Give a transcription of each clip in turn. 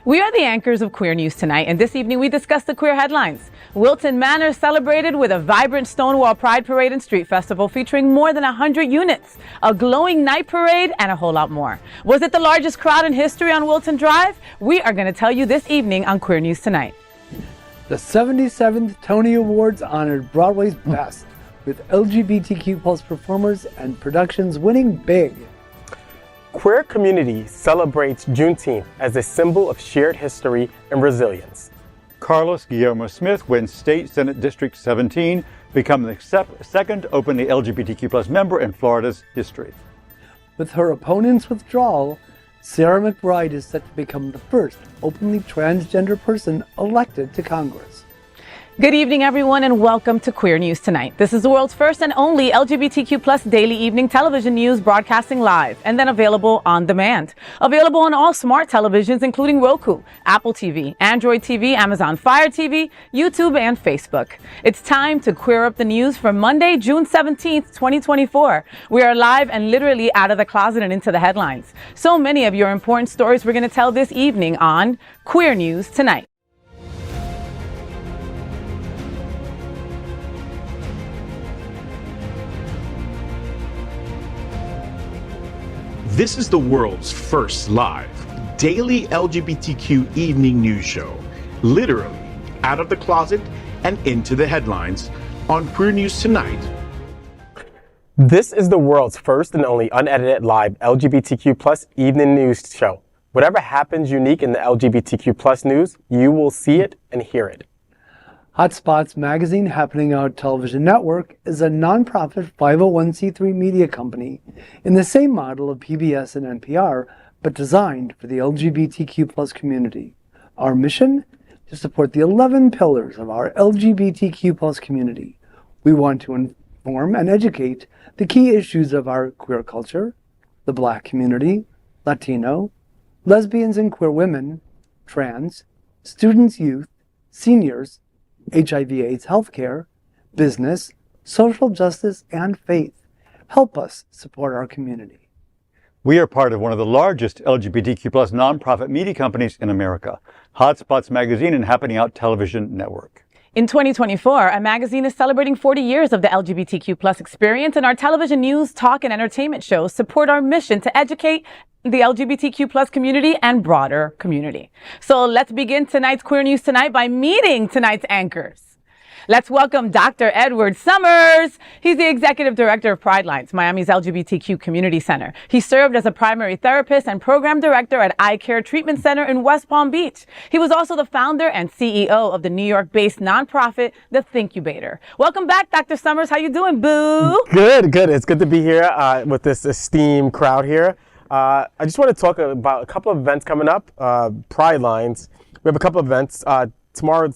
We are the anchors of Queer News Tonight, and this evening we discuss the queer headlines. Wilton Manor celebrated with a vibrant Stonewall Pride Parade and Street Festival featuring more than 100 units, a glowing night parade, and a whole lot more. Was it the largest crowd in history on Wilton Drive? We are going to tell you this evening on Queer News Tonight. The 77th Tony Awards honored Broadway's best, with LGBTQ plus performers and productions winning big. Queer community celebrates Juneteenth as a symbol of shared history and resilience. Carlos Guillermo Smith wins State Senate District 17, becoming the second openly LGBTQ plus member in Florida's history. With her opponent's withdrawal, Sarah McBride is set to become the first openly transgender person elected to Congress. Good evening, everyone, and welcome to Queer News Tonight. This is the world's first and only LGBTQ plus daily evening television news broadcasting live and then available on demand. Available on all smart televisions, including Roku, Apple TV, Android TV, Amazon Fire TV, YouTube, and Facebook. It's time to queer up the news for Monday, June 17th, 2024. We are live and literally out of the closet and into the headlines. So many of your important stories we're going to tell this evening on Queer News Tonight. This is the world's first live daily LGBTQ evening news show, literally out of the closet and into the headlines on Queer News Tonight. This is the world's first and only unedited live LGBTQ plus evening news show. Whatever happens unique in the LGBTQ plus news, you will see it and hear it. Hotspots Magazine Happening Out Television Network is a nonprofit 501c3 media company in the same model of PBS and NPR, but designed for the LGBTQ plus community. Our mission? To support the 11 pillars of our LGBTQ plus community. We want to inform and educate the key issues of our queer culture, the Black community, Latino, lesbians and queer women, trans, students, youth, seniors, HIV/AIDS healthcare, business, social justice, and faith. Help us support our community. We are part of one of the largest LGBTQ plus nonprofit media companies in America, Hotspots Magazine and Happening Out Television Network. In 2024, a magazine is celebrating 40 years of the LGBTQ plus experience, and our television news, talk, and entertainment shows support our mission to educate the LGBTQ plus community and broader community. So let's begin tonight's Queer News Tonight by meeting tonight's anchors. Let's welcome Dr. Edward Summers. He's the Executive Director of Pride Lines, Miami's LGBTQ Community Center. He served as a primary therapist and program director at Eye Care Treatment Center in West Palm Beach. He was also the founder and CEO of the New York-based nonprofit, The Thinkubator. Welcome back, Dr. Summers. How you doing, boo? Good. It's good to be here with this esteemed crowd here. I just want to talk about a couple of events coming up. Pride Lines. We have a couple of events. Tomorrow,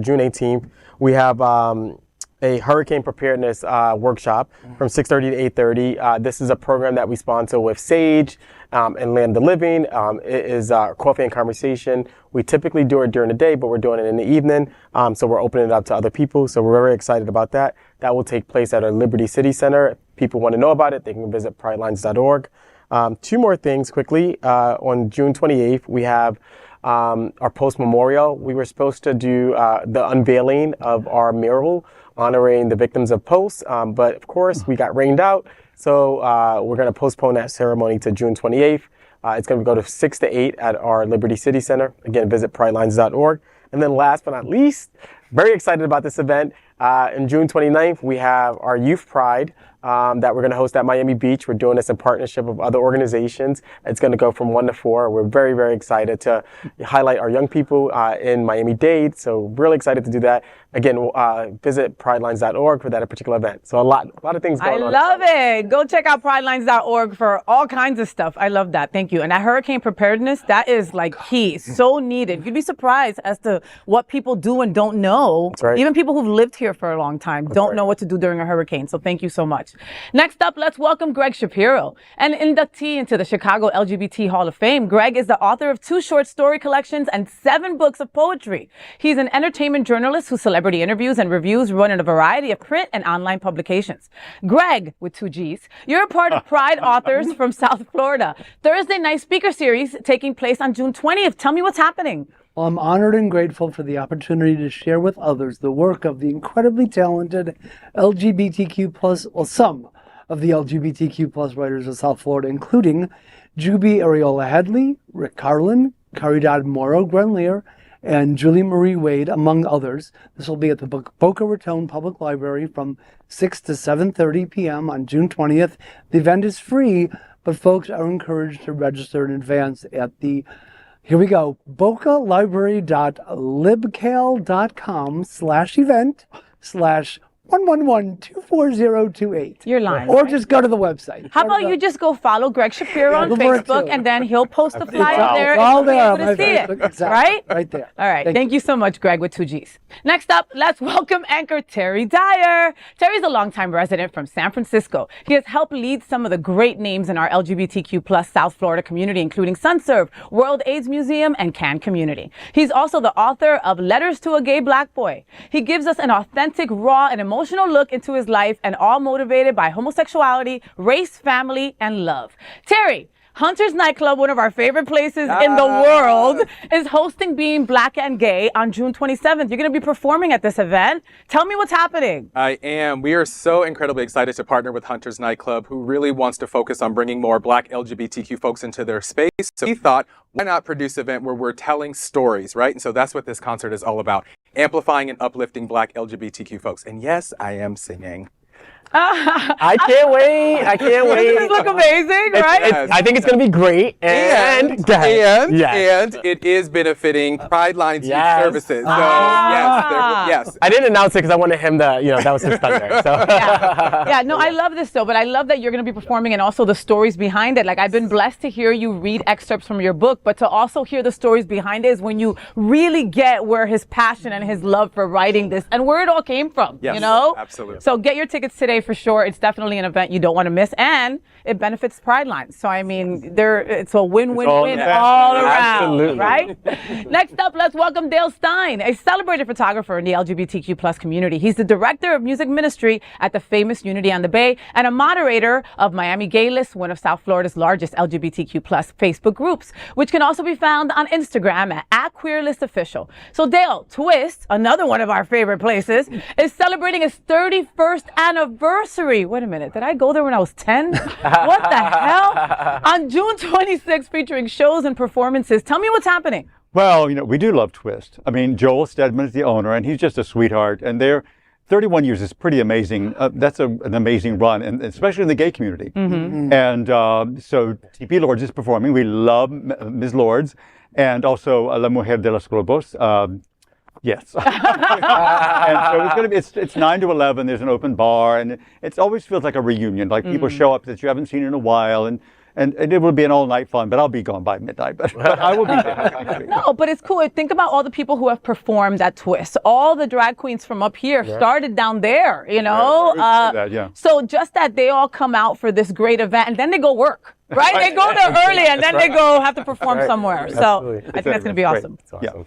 June 18th, we have a hurricane preparedness workshop from 6:30 to 8:30. This is a program that we sponsor with Sage and Land the Living. It is coffee and conversation. We typically do it during the day, but we're doing it in the evening. So we're opening it up to other people. So we're very excited about that. That will take place at our Liberty City Center. If people want to know about it, they can visit pridelines.org. Two more things quickly. On June 28th, we have our post memorial. We were supposed to do the unveiling of our mural honoring the victims of post, but of course we got rained out. So we're going to postpone that ceremony to June 28th. It's going to go to 6 to 8 at our Liberty City Center. Again, visit pridelines.org. And then last but not least, very excited about this event. On June 29th, we have our Youth Pride that we're going to host at Miami Beach. We're doing this in partnership with other organizations. It's going to go from 1 to 4. We're very, very excited to highlight our young people in Miami-Dade. So really excited to do that. Again, visit pridelines.org for that particular event. So a lot of things going on. I love it. Go check out pridelines.org for all kinds of stuff. I love that. Thank you. And that hurricane preparedness, that is like key. So needed. You'd be surprised as to what people do and don't know. That's right. Even people who've lived here for a long time don't know what to do during a hurricane. So thank you so much. much. Next up, let's welcome Gregg Shapiro, an inductee into the Chicago LGBT Hall of Fame. Gregg is the author of 2 short story collections and 7 books of poetry. He's an entertainment journalist whose celebrity interviews and reviews run in a variety of print and online publications. Gregg, with 2 G's, you're a part of Pride Authors from South Florida. Thursday night speaker series taking place on June 20th. Tell me what's happening. Well, I'm honored and grateful for the opportunity to share with others the work of the incredibly talented some of the LGBTQ plus writers of South Florida, including Juby Ariola Headley, Rick Carlin, Caridad Moro Grenlier, and Julie Marie Wade, among others. This will be at the Boca Raton Public Library from 6 to 7:30 p.m. on June 20th. The event is free, but folks are encouraged to register in advance at the here we go. bocalibrary.libcal.com/event/111-24028. You're lying. Or just go to the website. How about you just go follow Gregg Shapiro on Facebook, and then he'll post the flyer there. It's all there and you'll be able to see it, Exactly. right? Right there. All right. Thank you so much, Gregg, with 2 G's. Next up, let's welcome anchor Terry Dyer. Terry's a longtime resident from San Francisco. He has helped lead some of the great names in our LGBTQ plus South Florida community, including SunServe, World AIDS Museum, and Can Community. He's also the author of Letters to a Gay Black Boy. He gives us an authentic, raw, and emotional look into his life, and all motivated by homosexuality, race, family, and love. Terry, Hunter's Nightclub, one of our favorite places in the world, is hosting Being Black and Gay on June 27th. You're going to be performing at this event. Tell me what's happening. I am. We are so incredibly excited to partner with Hunter's Nightclub, who really wants to focus on bringing more Black LGBTQ folks into their space. So we thought, why not produce an event where we're telling stories, right? And so that's what this concert is all about, amplifying and uplifting Black LGBTQ folks. And yes, I am singing. I can't wait. I can't wait. Doesn't this look amazing, right? I think it's going to be great. And It is benefiting Pride Lines Youth Yes. Services. So yes. I didn't announce it because I wanted him to, that was his thunder. So. No, I love this though, but I love that you're going to be performing and also the stories behind it. Like, I've been blessed to hear you read excerpts from your book, but to also hear the stories behind it is when you really get where his passion and his love for writing this and where it all came from, Yes, you know? absolutely. So get your tickets today for sure. It's definitely an event you don't want to miss, and it benefits Pride Lines. So, I mean, it's a win-win-win all around, Absolutely. right? Next up, let's welcome Dale Stine, a celebrated photographer in the LGBTQ plus community. He's the director of music ministry at the famous Unity on the Bay and a moderator of Miami Gay List, one of South Florida's largest LGBTQ plus Facebook groups, which can also be found on Instagram at Queerest Official. So Dale, Twist, another one of our favorite places, is celebrating its 31st anniversary. Wait a minute, did I go there when I was 10? What the hell? On June 26th, featuring shows and performances. Tell me what's happening. Well, we do love Twist. I mean, Joel Stedman is the owner, and he's just a sweetheart. And they're 31 years is pretty amazing. That's an amazing run, and especially in the gay community. Mm-hmm. And so TP Lords is performing. We love Ms. Lords, and also La Mujer de los Globos. Yes. And so it's going to be, it's 9 to 11. There's an open bar, and it always feels like a reunion. Like people show up that you haven't seen in a while, and it will be an all-night fun, but I'll be gone by midnight. But I will be there. No, but it's cool. Think about all the people who have performed at Twist. All the drag queens from up here started down there, So just that they all come out for this great event, and then they go work. Right? They go there early, and then they go have to perform somewhere. So I think that's going to be awesome. Yeah.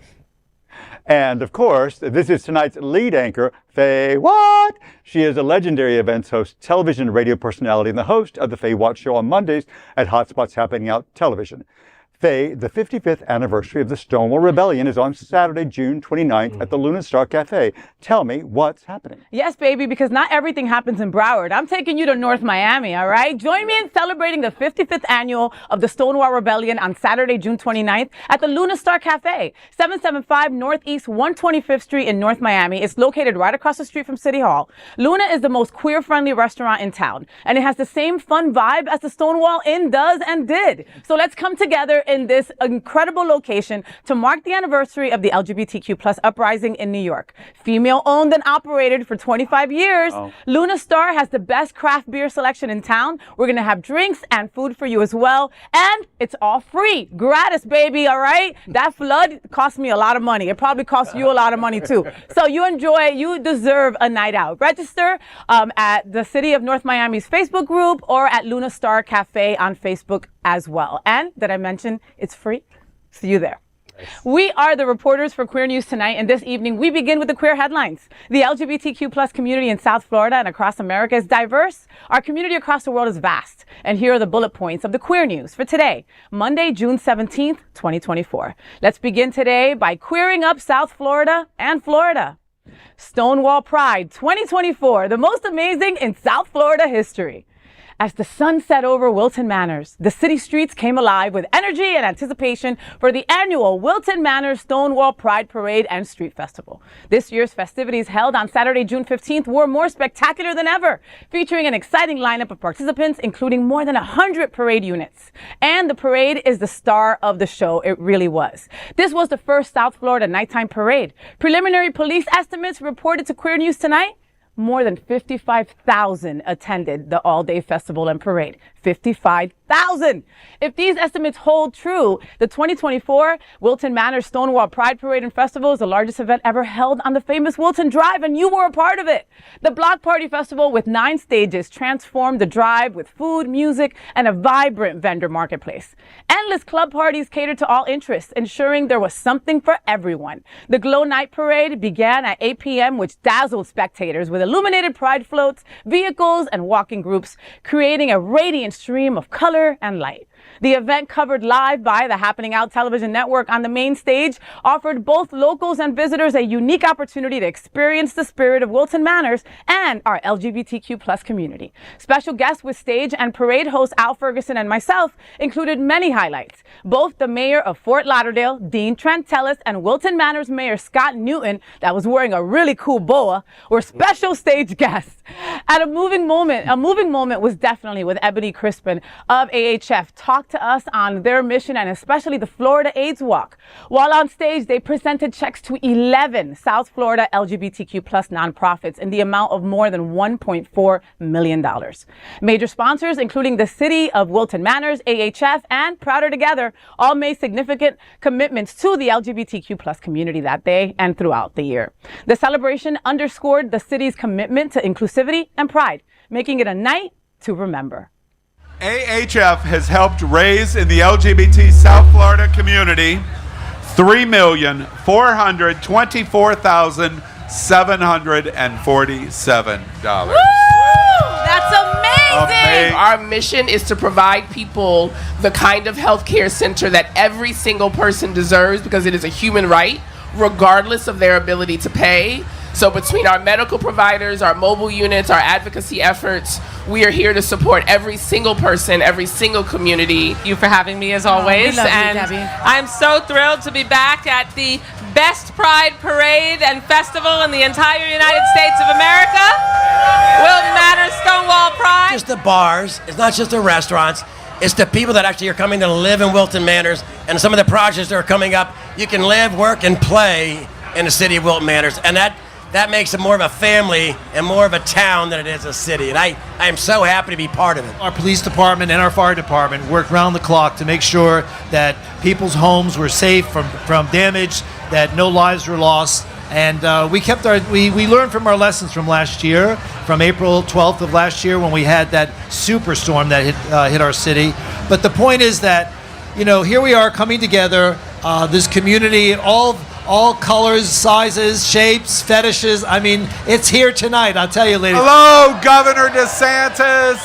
And of course, this is tonight's lead anchor, FayWhat. She is a legendary events host, television and radio personality, and the host of the FayWhat show on Mondays at Hotspots Happening Out Television. Faye, the 55th anniversary of the Stonewall Rebellion is on Saturday, June 29th at the Luna Star Cafe. Tell me what's happening. Yes, baby, because not everything happens in Broward. I'm taking you to North Miami, all right? Join me in celebrating the 55th annual of the Stonewall Rebellion on Saturday, June 29th at the Luna Star Cafe, 775 Northeast 125th Street in North Miami. It's located right across the street from City Hall. Luna is the most queer-friendly restaurant in town, and it has the same fun vibe as the Stonewall Inn does and did. So let's come together in this incredible location to mark the anniversary of the LGBTQ plus uprising in New York. Female owned and operated for 25 years, Luna Star has the best craft beer selection in town. We're going to have drinks and food for you as well. And it's all free. Gratis, baby, all right? That flood cost me a lot of money. It probably cost you a lot of money too. So you deserve a night out. Register at the City of North Miami's Facebook group or at Luna Star Cafe on Facebook as well. And did I mention it's free? See you there. We are the reporters for Queer News Tonight, and this evening we begin with the queer headlines. The LGBTQ plus community in South Florida and across America is diverse. Our community across the world is vast. And here are the bullet points of the queer news for today, Monday, June 17th, 2024. Let's begin today by queering up South Florida and Florida. Stonewall Pride 2024, the most amazing in South Florida history. As the sun set over Wilton Manors, the city streets came alive with energy and anticipation for the annual Wilton Manors Stonewall Pride Parade and Street Festival. This year's festivities, held on Saturday, June 15th, were more spectacular than ever, featuring an exciting lineup of participants, including more than 100 parade units. And the parade is the star of the show. It really was. This was the first South Florida nighttime parade. Preliminary police estimates reported to Queer News Tonight. More than 55,000 attended the all-day festival and parade. 55,000! If these estimates hold true, the 2024 Wilton Manors Stonewall Pride Parade and Festival is the largest event ever held on the famous Wilton Drive, and you were a part of it. The Block Party Festival, with 9 stages, transformed the drive with food, music, and a vibrant vendor marketplace. Endless club parties catered to all interests, ensuring there was something for everyone. The Glow Night Parade began at 8 p.m., which dazzled spectators with illuminated pride floats, vehicles, and walking groups, creating a radiant stream of color and light. The event, covered live by the Happening Out television network on the main stage, offered both locals and visitors a unique opportunity to experience the spirit of Wilton Manors and our LGBTQ plus community. Special guests with stage and parade host Al Ferguson and myself included many highlights. Both the mayor of Fort Lauderdale, Dean Trantellis, and Wilton Manors Mayor Scott Newton, that was wearing a really cool boa, were special stage guests. At a moving moment was definitely with Ebony Crispin of AHF talked to us on their mission and especially the Florida AIDS Walk. While on stage, they presented checks to 11 South Florida LGBTQ plus nonprofits in the amount of more than $1.4 million. Major sponsors, including the City of Wilton Manors, AHF, and Prouder Together, all made significant commitments to the LGBTQ plus community that day and throughout the year. The celebration underscored the city's commitment to inclusivity and pride, making it a night to remember. AHF has helped raise in the LGBT South Florida community $3,424,747. That's amazing! Our mission is to provide people the kind of healthcare center that every single person deserves, because it is a human right, regardless of their ability to pay. So between our medical providers, our mobile units, our advocacy efforts, we are here to support every single person, every single community. Thank you for having me as always. And I'm so thrilled to be back at the best Pride Parade and Festival in the entire United States of America. Wilton Manors Stonewall Pride. Just the bars, it's not just the restaurants, it's the people that actually are coming to live in Wilton Manors, and some of the projects that are coming up. You can live, work, and play in the city of Wilton Manors, and that makes it more of a family and more of a town than it is a city. And I am so happy to be part of it. Our police department and our fire department worked round the clock to make sure that people's homes were safe from damage, that no lives were lost. And we learned from our lessons from last year, from April 12th of last year when we had that superstorm that hit our city. But the point is that, here we are coming together, this community, all colors, sizes, shapes, fetishes. I mean, it's here tonight, I'll tell you, ladies. Hello, Governor DeSantis.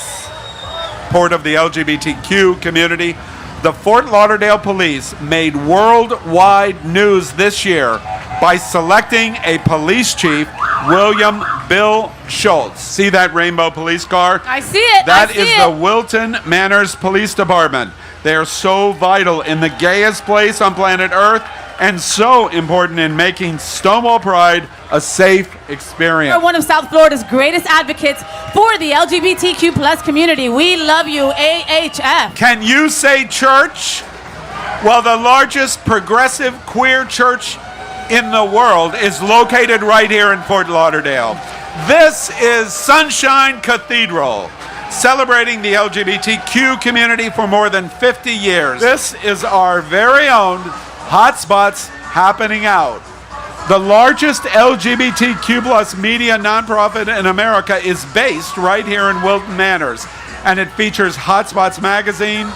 Support of the LGBTQ community. The Fort Lauderdale Police made worldwide news this year by selecting a police chief, William Bill Schultz. See that rainbow police car? I see it. That is the Wilton Manors Police Department. They are so vital in the gayest place on planet Earth, and so important in making Stonewall Pride a safe experience. You're one of South Florida's greatest advocates for the LGBTQ plus community. We love you, AHF. Can you say church? Well, the largest progressive queer church in the world is located right here in Fort Lauderdale. This is Sunshine Cathedral, celebrating the LGBTQ community for more than 50 years. This is our very own Hotspots Happening Out. The largest LGBTQ plus media nonprofit in America is based right here in Wilton Manors, and it features Hotspots magazine,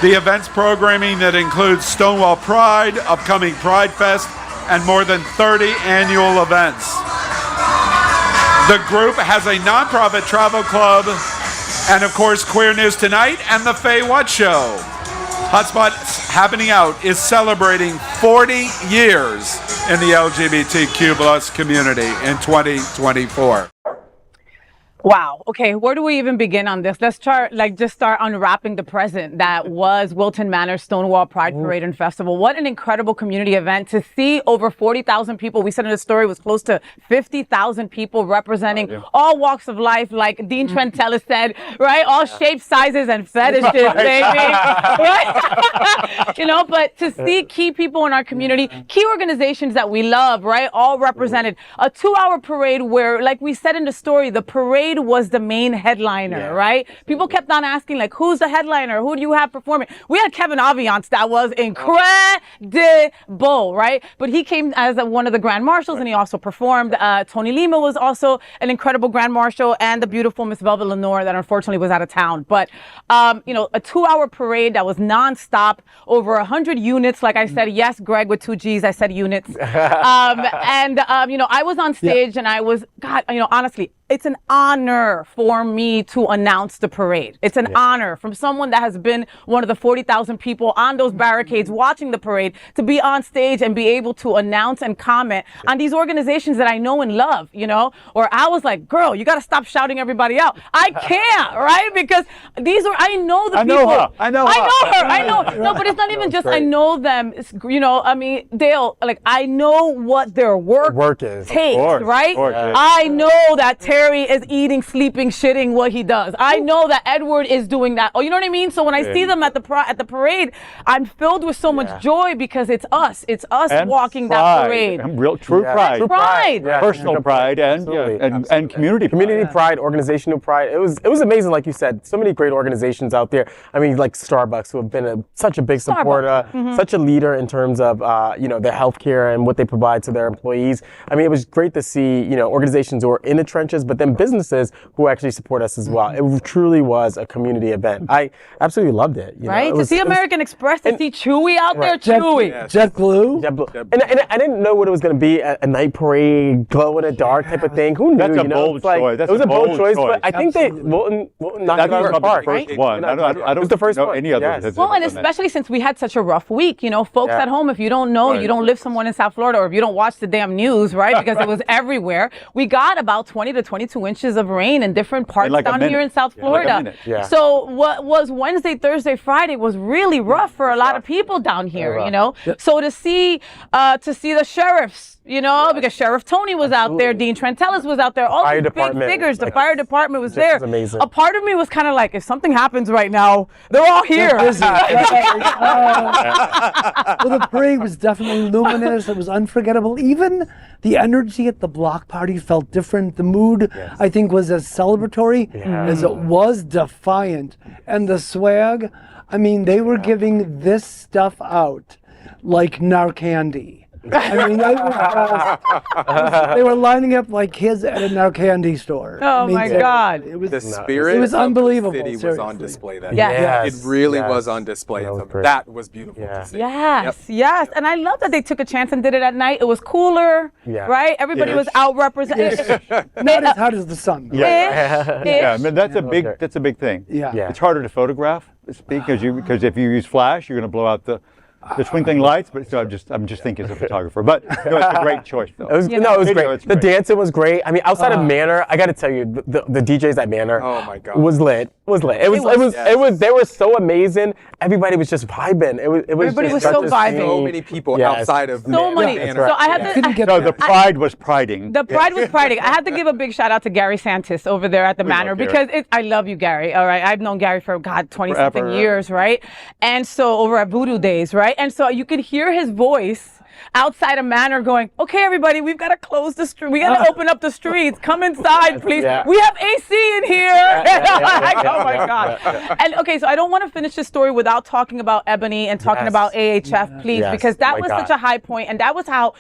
the events programming that includes Stonewall Pride, upcoming Pride Fest, and more than 30 annual events. The group has a nonprofit travel club, and of course Queer News Tonight and the FayWhat Show. Hotspots Happening Out is celebrating 40 years in the LGBTQ plus community in 2024. Wow. Okay, where do we even begin on this? Let's start unwrapping the present that was Wilton Manor Stonewall Pride Parade and Festival. What an incredible community event to see over 40,000 people. We said in the story it was close to 50,000 people representing all walks of life, like Dean Trentella said, right? All shapes, sizes, and fetishes, baby. Right? You know, but to see key people in our community, key organizations that we love, right? All represented. A 2-hour parade where, like we said in the story, the parade was the main headliner, right? People kept on asking, like, who's the headliner? Who do you have performing? We had Kevin Aviance that was incredible, right? But he came as one of the Grand Marshals, and he also performed. Tony Lima was also an incredible Grand Marshal, and the beautiful Miss Velvet Lenore that unfortunately was out of town. But, you know, a 2-hour parade that was nonstop, over 100 units. Like I said, yes, Greg with 2 G's, I said units. You know, I was on stage and I was, God, you know, honestly, it's an honor for me to announce the parade. It's an honor from someone that has been one of the 40,000 people on those barricades watching the parade to be on stage and be able to announce and comment on these organizations that I know and love, you know? Or I was like, girl, you got to stop shouting everybody out. I can't, right? Because these are, I know the people. I know her. No, but it's not even just I know them. It's, you know, I mean, Dale, like, I know what their work takes, right? I know that Terry is eating, sleeping, shitting what he does. I know that Edward is doing that. Oh, you know what I mean? So when I see them at the parade, I'm filled with so much joy because it's us. It's us and walking that parade. And real true pride. True pride. Personal pride and community pride, organizational pride. It was amazing, like you said. So many great organizations out there. I mean, like Starbucks, who have been such a big supporter, such a leader in terms of you know, their healthcare and what they provide to their employees. I mean, it was great to see, you know, organizations who are in the trenches, but then businesses who actually support us as well. It truly was a community event. I absolutely loved it. You know? To see American Express, to see Chewy out there, Chewy. JetBlue. And I didn't know what it was going to be, a night parade, glow in the dark type of thing. Who knew? That's a bold choice. It was a bold choice, but I think Wilton knocked it out of the park. First one. I don't know any other. Well, and especially since we had such a rough week, you know, folks at home, if you don't know, you don't live somewhere in South Florida, or if you don't watch the damn news, right? Because it was everywhere. We got about 20 to 22 inches of rain in different parts down here in South Florida. So what was Wednesday, Thursday, Friday was really rough for a lot of people down here, you know? So to see the sheriffs, you know, because Sheriff Tony was out there, Dean Trentellis was out there, all these big figures, the fire department was there. Amazing. A part of me was kind of like, if something happens right now, they're all here. Well, the parade was definitely luminous. It was unforgettable. Even the energy at the block party felt different. The mood, I think, was as celebratory as it was defiant. And the swag, I mean, they were giving this stuff out like Narcandy. I mean, they were lining up like kids at a Narcandy store. Oh, my God. It was the spirit. It was unbelievable. The city was on display that day. It really was on display. That was beautiful to see. Yes. And I love that they took a chance and did it at night. It was cooler, right? Everybody was out represented. Not as hot as the sun. I mean, that's a big thing. It's harder to photograph because if you use flash, you're going to blow out the twinkling lights, but so I'm just thinking as a photographer. But it's a great choice, though. It was great. The dancing was great. I mean, outside of Manor, I got to tell you, the DJs at Manor was lit. was lit. It was. They were so amazing. Everybody was just vibing. It was. Everybody just was such so a vibing. So many people Yes. outside of So many. the So I had to. No, the pride was priding. The pride was priding. I have to give a big shout out to Gary Santis over there at the Manor love because I love you, Gary. All right, I've known Gary for 20-something Forever. years, right? And so over at Voodoo Days, right? And so you could hear his voice outside a Manor going, okay, everybody, we've got to close the street. We got to open up the streets. Come inside, please. Yeah. We have AC in here. Oh my God. And okay, so I don't want to finish this story without talking about Ebony and talking about AHF, please, Yes. because that Oh my was God. such a high point, and that was how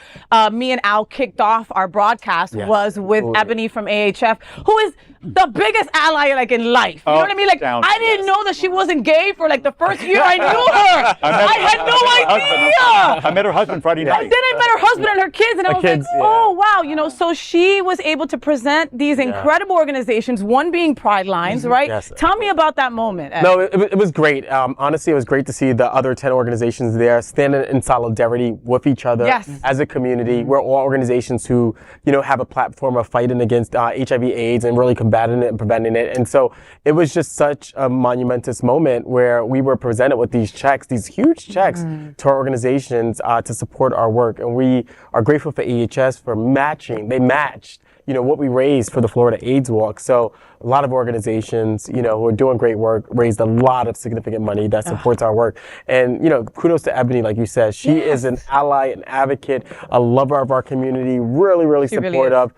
me and Al kicked off our broadcast was with Ebony from AHF, who is the biggest ally like in life. You know what I mean? Like I didn't know that she wasn't gay for like the first year I knew her. I had no idea. I met her husband Friday night. And then I met her husband and her kids, and I was like, oh, wow. You know, so she was able to present these incredible organizations, one being Pride Lines, right? Yes. Tell me about that moment, Ed. No, it was great. Honestly, it was great to see the other 10 organizations there standing in solidarity with each other as a community. We're all organizations who, you know, have a platform of fighting against HIV/AIDS and really combating it and preventing it. And so it was just such a monumentous moment where we were presented with these checks, these huge checks to our organizations to support our work. And we are grateful for AHS for matching. They matched, you know, what we raised for the Florida AIDS Walk. So a lot of organizations, you know, who are doing great work raised a lot of significant money that supports our work. And, you know, kudos to Ebony, like you said. She is an ally, an advocate, a lover of our community, really, really supportive.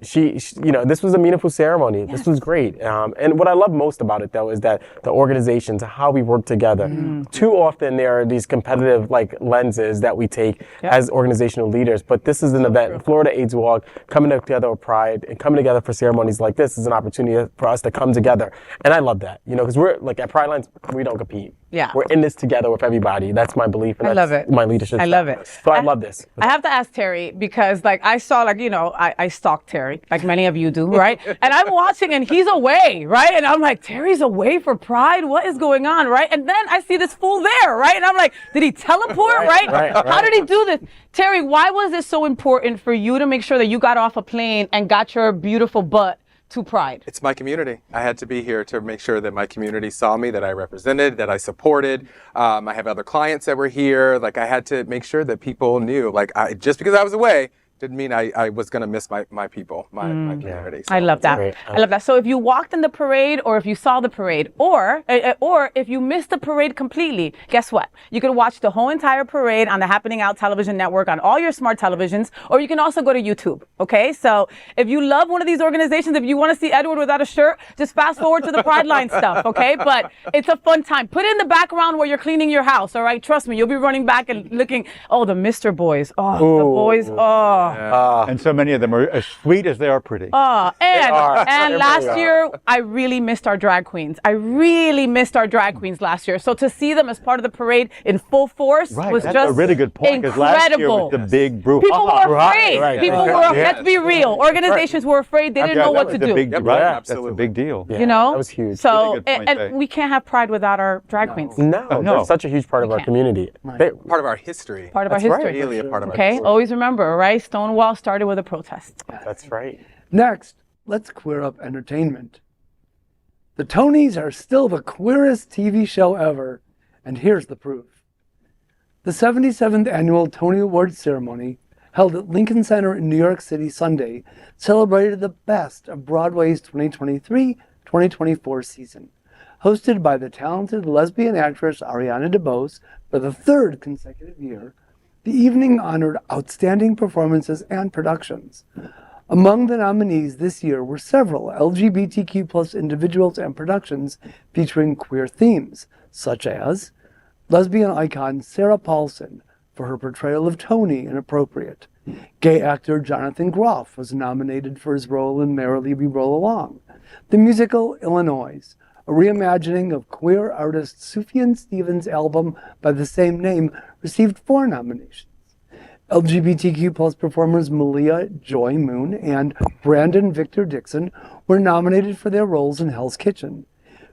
She, you know, this was a meaningful ceremony. This was great. And what I love most about it, though, is that the organizations, how we work together. Too often there are these competitive like lenses that we take as organizational leaders, but this is an event, Florida AIDS Walk, coming together with Pride and coming together for ceremonies like this is an opportunity for us to come together. And I love that, you know, because we're like at Pride Lines, we don't compete. Yeah. We're in this together with everybody. That's my belief. And I love it. My leadership. I love it. So I love this. I have to ask Terry because like I saw like, you know, I stalked Terry like many of you do, right? And I'm watching and he's away, right? And I'm like, Terry's away for Pride? What is going on, right? And then I see this fool there, right? And I'm like, did he teleport, right? How did he do this? Terry, why was it so important for you to make sure that you got off a plane and got your beautiful butt to Pride? It's my community. I had to be here to make sure that my community saw me, that I represented, that I supported. I have other clients that were here. Like I had to make sure that people knew, like just because I was away didn't mean I was going to miss my people, my community. So I love that. I love that. So if you walked in the parade or if you saw the parade or if you missed the parade completely, guess what? You can watch the whole entire parade on the Happening Out television network on all your smart televisions, or you can also go to YouTube. Okay. So if you love one of these organizations, if you want to see Edward without a shirt, just fast forward to the Pride Line stuff. Okay. But it's a fun time. Put it in the background while you're cleaning your house. All right. Trust me, you'll be running back and looking. Oh, the Mr. Boys. Oh, the boys. Oh. And so many of them are as sweet as they are pretty. And last year, I really missed our drag queens. I really missed our drag queens last year. So to see them as part of the parade in full force was that's just a really good point. Because last year was the big brouhaha. People were afraid. People were. Let's be real. Organizations were afraid. They didn't know what to do. That's a big deal. You know, that was huge. So Really good point, and we can't have Pride without our drag queens. No, they're such a huge part of our community. Part of our history. Part of our history. Really a part of our Okay. history. Always remember, right? Stonewall started with a protest. That's right. Next, let's queer up entertainment. The Tonys are still the queerest TV show ever, and here's the proof. The 77th annual Tony Awards ceremony, held at Lincoln Center in New York City Sunday, celebrated the best of Broadway's 2023-2024 season. Hosted by the talented lesbian actress Ariana DeBose for the third consecutive year, the evening honored outstanding performances and productions. Among the nominees this year were several LGBTQ+ individuals and productions featuring queer themes, such as lesbian icon Sarah Paulson for her portrayal of Tony in Appropriate. Gay actor Jonathan Groff was nominated for his role in Merrily We Roll Along. The musical Illinois, a reimagining of queer artist Sufjan Stevens' album by the same name, received 4 nominations. LGBTQ+ performers Malia Joy Moon and Brandon Victor Dixon were nominated for their roles in Hell's Kitchen.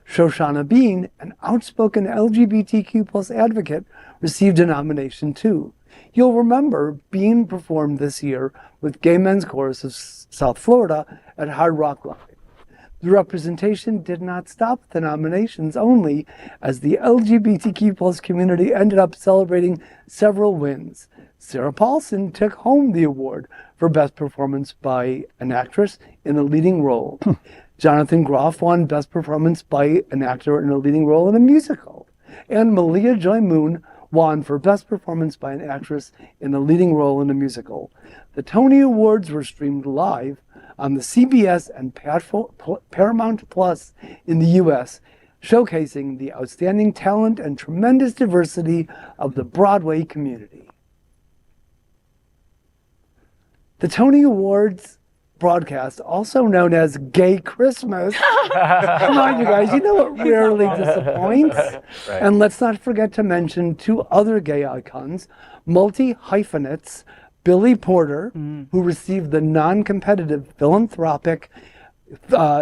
Shoshana Bean, an outspoken LGBTQ+ advocate, received a nomination too. You'll remember Bean performed this year with Gay Men's Chorus of South Florida at Hard Rock Live. The representation did not stop at the nominations only, as the LGBTQ plus community ended up celebrating several wins. Sarah Paulson took home the award for Best Performance by an Actress in a Leading Role. Jonathan Groff won Best Performance by an Actor in a Leading Role in a Musical. And Malia Joy Moon won for Best Performance by an Actress in a Leading Role in a Musical. The Tony Awards were streamed live on the CBS and Paramount Plus in the U.S., showcasing the outstanding talent and tremendous diversity of the Broadway community. The Tony Awards broadcast, also known as Gay Christmas. Come on, you guys, you know what rarely disappoints. Right. And let's not forget to mention two other gay icons, multi-hyphenates, Billy Porter, who received the non-competitive philanthropic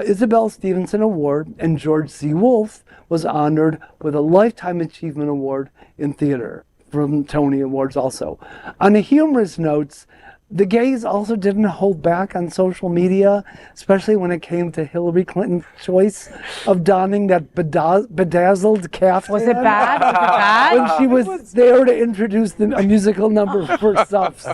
Isabel Stevenson Award, and George C. Wolfe was honored with a Lifetime Achievement Award in Theater from Tony Awards also. On a humorous note, the gays also didn't hold back on social media, especially when it came to Hillary Clinton's choice of donning that bedazzled caftan. Was it bad? Was it bad? When she was there to introduce a musical number for Suffs.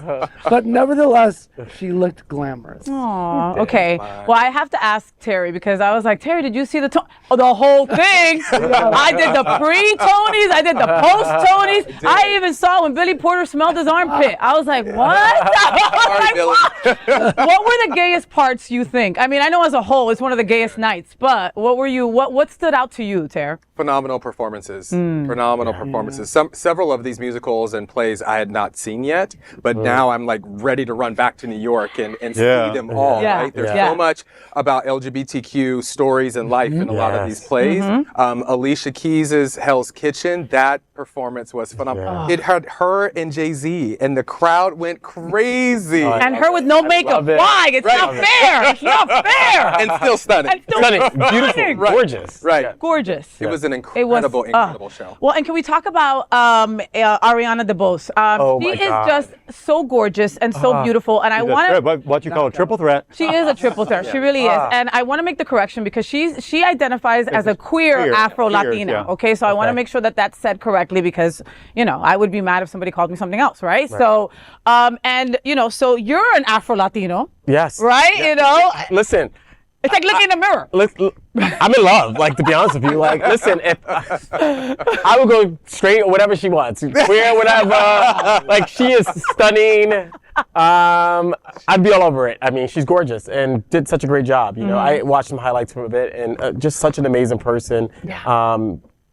But nevertheless, she looked glamorous. Aww, okay. Well, I have to ask Terry, because I was like, Terry, did you see the whole thing? I did the pre-Tonys, I did the post-Tonys. I even saw when Billy Porter smelled his armpit. I was like, what? What were the gayest parts, you think? I mean, I know as a whole it's one of the gayest nights, but what stood out to you, Ter? Phenomenal performances. Phenomenal performances. Several of these musicals and plays I had not seen yet, but now I'm like ready to run back to New York and see them all. Right? There's so much about LGBTQ stories and life in a lot of these plays. Alicia Keys' Hell's Kitchen, that performance was phenomenal. It had her and Jay-Z, and the crowd went crazy. And her with no makeup. Why? It's not fair. It's not fair. And still stunning. Beautiful. Gorgeous. Right. Gorgeous. It was an incredible show. Well, and can we talk about Ariana DeBose? She is just so gorgeous and so beautiful. And I want to... What you call a triple threat. She is a triple threat. She really is. And I want to make the correction because she identifies as a queer Afro-Latina. Okay, so I want to make sure that that's said correctly because, you know, I would be mad if somebody called me something else, right? So, and, you know, so you're an Afro-Latino. Yes. Right? You know? Listen. It's like looking in the mirror. I'm in love, like, to be honest with you. Like, listen, if I would go straight or whatever she wants. Queer, whatever. Like, she is stunning. I'd be all over it. I mean, she's gorgeous and did such a great job. You know, I watched some highlights from it and just such an amazing person.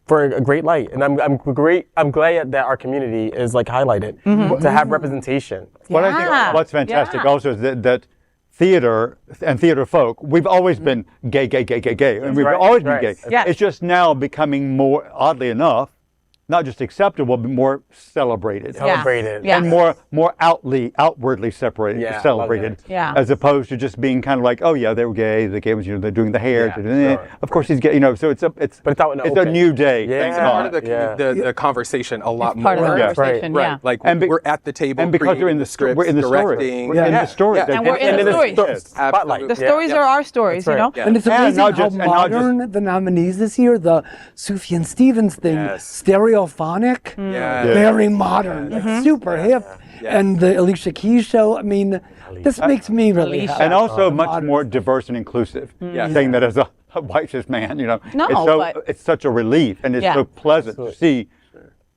For a great light, and I'm glad that our community is like highlighted to have representation. What I think what's fantastic also is that theater and theater folk, we've always been gay, and we've always been gay. It's just now becoming more, oddly enough, not just acceptable, but more celebrated. And more outwardly celebrated. As opposed to just being kind of like, oh yeah, they were gay, the gay ones, you know, they're doing the hair. Of course he's gay, you know, so it's a new day. It's part of the conversation a lot more. Part of the conversation, Like we're at the table, and because we're in the script, we're in the story. We're in the story. And we're in the stories. Spotlight. The stories are our stories, you know? And it's amazing how modern the nominees this year, the Sufjan Stevens thing, stereophonic, very modern, like super hip, and the Alicia Keys show. I mean, this makes me really happy. And also much more diverse and inclusive. Saying that as a white cis man, you know, it's such a relief, and it's so pleasant to see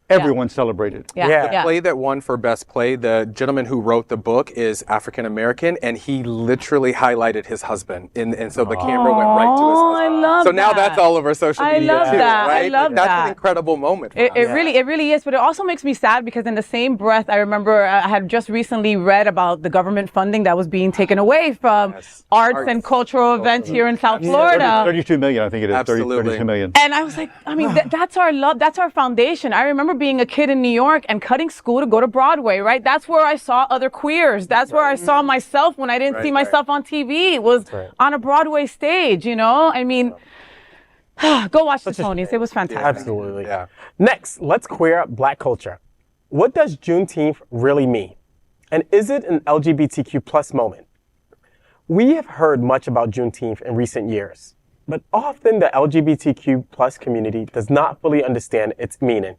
everyone celebrated. The play that won for Best Play, the gentleman who wrote the book is African American, and he literally highlighted his husband, and so the camera went right to his husband. I love so now that's all over social media too, right? I love that's an incredible moment. It really is, but it also makes me sad because in the same breath, I remember I had just recently read about the government funding that was being taken away from arts and cultural events here in South Florida. 32 million, I think it is. Absolutely. 32 million. And I was like, I mean, that's our love, that's our foundation. I remember being a kid in New York and cutting school to go to Broadway, right? That's where I saw other queers. That's where I saw myself when I didn't see myself on TV. It was on a Broadway stage, you know? I mean, go watch the Tonys. It was fantastic. Absolutely. Next, let's queer up Black culture. What does Juneteenth really mean? And is it an LGBTQ plus moment? We have heard much about Juneteenth in recent years. but often the LGBTQ plus community does not fully understand its meaning.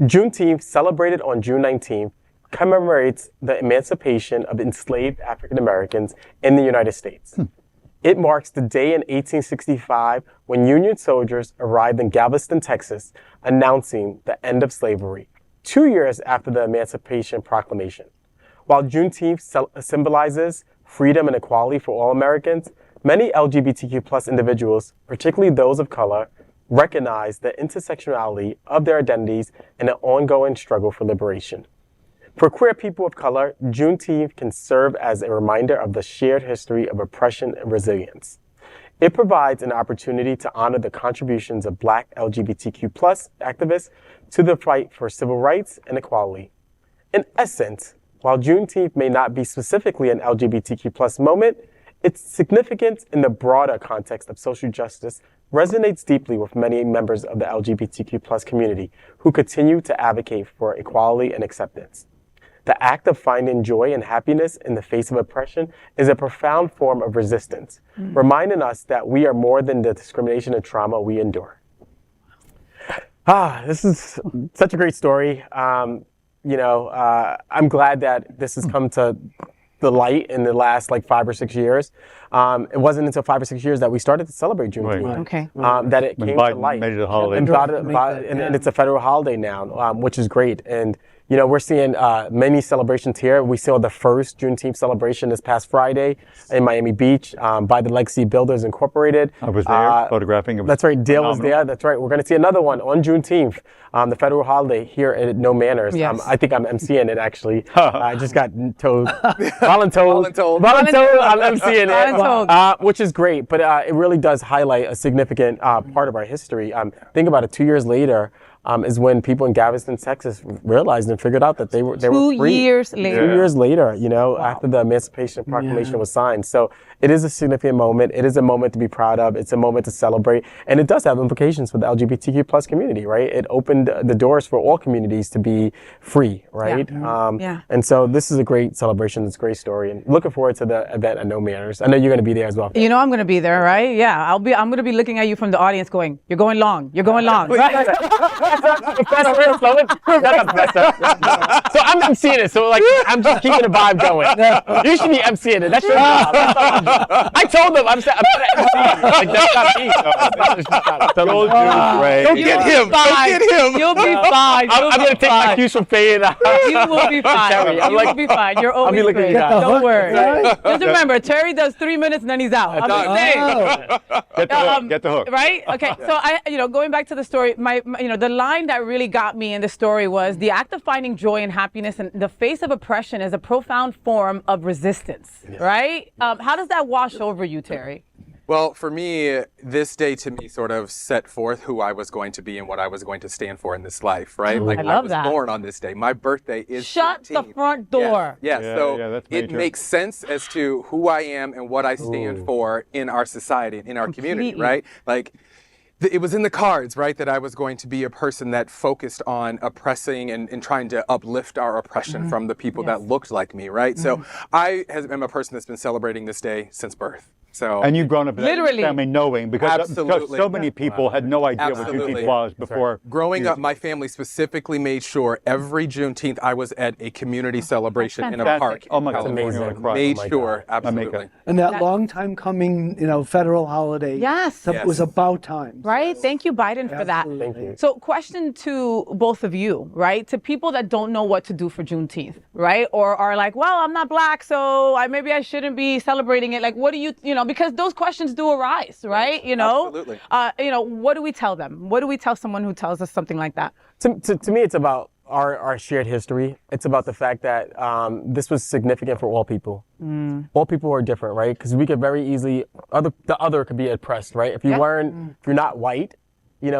Juneteenth, celebrated on June 19th, commemorates the emancipation of enslaved African Americans in the United States. It marks the day in 1865 when Union soldiers arrived in Galveston, Texas, announcing the end of slavery, 2 years after the Emancipation Proclamation. While Juneteenth symbolizes freedom and equality for all Americans, many LGBTQ plus individuals, particularly those of color, recognize the intersectionality of their identities in an ongoing struggle for liberation. For queer people of color, Juneteenth can serve as a reminder of the shared history of oppression and resilience. It provides an opportunity to honor the contributions of Black LGBTQ plus activists to the fight for civil rights and equality. In essence, while Juneteenth may not be specifically an LGBTQ plus moment, its significance in the broader context of social justice resonates deeply with many members of the LGBTQ plus community who continue to advocate for equality and acceptance. The act of finding joy and happiness in the face of oppression is a profound form of resistance, reminding us that we are more than the discrimination and trauma we endure. This is such a great story. I'm glad that this has come to the light in the last 5 or 6 years. It wasn't until 5 or 6 years that we started to celebrate Juneteenth. Right. Okay. That it came to light. Made it a holiday. And it's a federal holiday now, which is great. And we're seeing many celebrations here. We saw the first Juneteenth celebration this past Friday in Miami Beach by the Legacy Builders Incorporated. I was there photographing. That's right. Dale was there. That's right. We're going to see another one on Juneteenth, the federal holiday here at No Manners. Yes. I think I'm emceeing it, actually. I just got told. Voluntold. I'm emceing it, which is great. But it really does highlight a significant part of our history. Think about it. 2 years later, is when people in Galveston, Texas realized and figured out that they were free. 2 years later. 2 years later, after the Emancipation Proclamation was signed. So it is a significant moment. It is a moment to be proud of. It's a moment to celebrate. And it does have implications for the LGBTQ plus community, right? It opened the doors for all communities to be free, right? And so this is a great celebration. It's a great story. And looking forward to the event at No Manners. I know you're going to be there as well. I'm going to be there, right? Yeah, I'm going to be looking at you from the audience going, you're going long. You're going long. Right? So I'm emceeing it. So I'm just keeping the vibe going. You should be emceeing it. That's your job. I told them I'm not emceeing. That's not me. Don't get him. Don't get him. You'll be fine. I'm going to take my cues from Faye. You will be fine. You will be fine. You're always great. Don't worry. Just remember, Terry does 3 minutes and then he's out. I'm just saying. Get the hook. Right? Okay. So going back to the story, the line that really got me in the story was the act of finding joy and happiness in the face of oppression is a profound form of resistance. Yes. Right? How does that wash over you, Terry? Well, for me, this day to me sort of set forth who I was going to be and what I was going to stand for in this life, right? I love that. I was born on this day. My birthday is Shut 13th. the front door. Yes. So it makes sense as to who I am and what I stand for in our society, in our community, right? It was in the cards, right, that I was going to be a person that focused on oppressing and trying to uplift our oppression from the people that looked like me, right? So I am a person that's been celebrating this day since birth. So, and you've grown up in literally that family knowing because so many people had no idea what Absolutely. Juneteenth was before. Growing up, my family specifically made sure every Juneteenth I was at a community celebration in a park. Oh my God, amazing. Made sure, absolutely. And that long time coming, federal holiday. Yes. Was about time. Right? Thank you, Biden, for that. Thank you. So question to both of you, right? To people that don't know what to do for Juneteenth, right? Or are like, well, I'm not black, so maybe I shouldn't be celebrating it. Like, what do you, because those questions do arise, right? Absolutely. What do we tell them? What do we tell someone who tells us something like that? To me, it's about our shared history. It's about the fact that this was significant for all people. All people are different, right? Because we could very easily, the other could be oppressed, right? If you're not white,